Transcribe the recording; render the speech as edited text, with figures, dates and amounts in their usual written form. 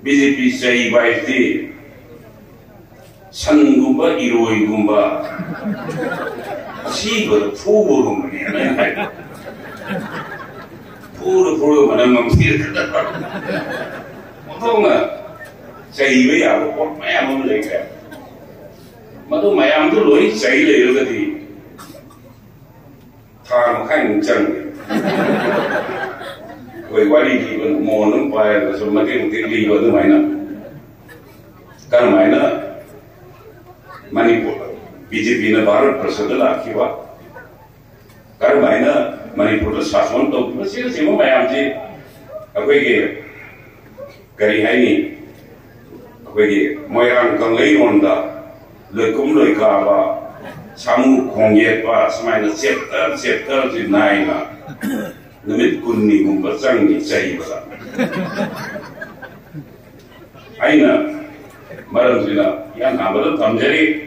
BJP chaiba iti sanggumba iroigumba siba fuburumani furu manamam sir Matunga chaiba ya ko mayam leka madu mayam tu loi chai le gadi thang khang chang với quá đi thì vẫn mồ nó phải là số mấy cái đi vào thứ mấy nữa cái mấy nữa Manipur BJP nó bảo là president là khi vậy cái mấy nữa Manipur là sát son đâu nó chỉ một mấy anh chị ở cái hay nhỉ ở cái mỗi anh còn lấy on đó lời cúng lời cả và samu không nhẹ và sao nó xếp tơ thì này là Namit kunni kumbasang ni chaiba. Aina maram sila yan amalo tamjari.